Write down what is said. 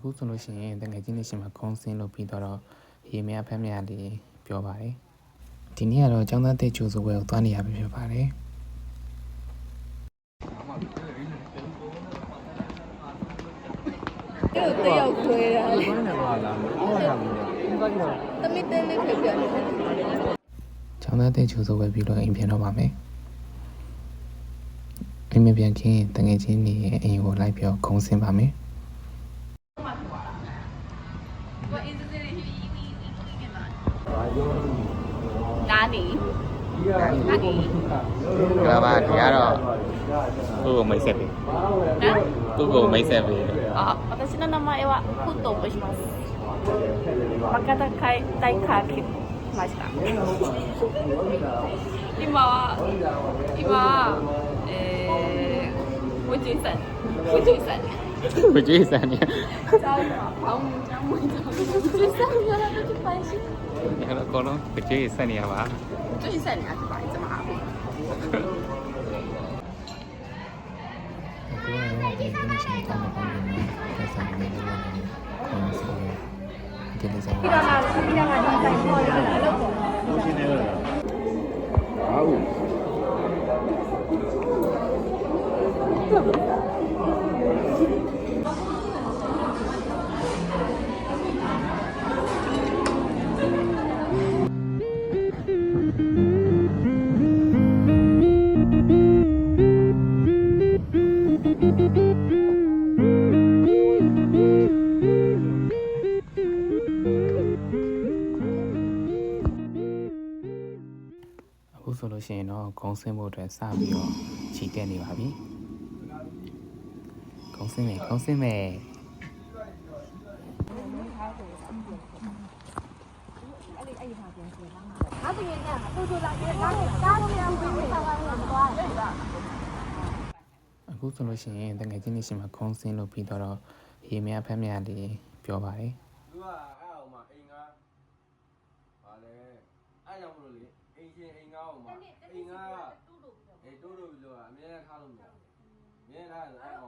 အခုဆိုလို့ရှိရင်တကယ်ချင်းနေရှိမှာခုံးစင်းလို့ပြီးတော့ရေမြဖမ်းမြလေးပြောပါတယ်ဒီနေ့ကတော့ကျောင်းသားတဲ့ကျိုးစုပွဲကိုသွားနေရပြီဖြစ်ပါတယ်这要亏了。他没得那个表。ကျောင်းသားတဲ့ကျိုးစုပွဲပြီးတော့အိမ်ပြန်တော့ပါမယ်အိမ်မပြန်ခင်တကယ်ချင်းနေအိမ်ကိုလိုက်ပြောခုံးစင်းပါမယ်哪里？哪里？ကလာပါဒီကတော့ကိုကိုမိတ်ဆက်ပြီကိုကိုမိတ်ဆက်ပြီあ、私の名前はフットとします。博多大会来ました。今福井さん。不注意三年你看到高龙不注意三年吧福井さんにあってばいつもハーフ。အခုကတော့ဒီနေ့ရှင်ကောင်းတဲ့ကောင်းတဲ့ဆက်ဆံနေတယ်လို့ခေါင်းဆိုတယ်ဒီနေ့ဆိုင်ဒီကမှာဒီတိုင်းပေါ်လာလို့ပေါ့ရှင်းနေတော့ဟာဘူးအခုဆိုလို့ရှိရင်တော့ဂုံဆင်းဖို့အတွက်စပြီးတော့ခြိတက်နေပါပြီဂုံဆင်းမယ်他不愿意，都说让别人家里面不会上班很多。အခုဆိုလို့ရှိရင်တကယ်ချင်းနေရှိမှာခုံးစင်းလို့ပြီးတော့ရေမြဖမ်းမြလေးပြောပါတယ်သူကအဲ့အောင်မှအိမ်ကပါလေအဲ့ကြောင့်မလို့လေအိမ်ရှင်အိမ်ကားအောင်မှအိမ်ကားတိုးလို့ပြီးတော့အမြဲတမ်းထားလို့မရဘူးအမြဲတမ်းထား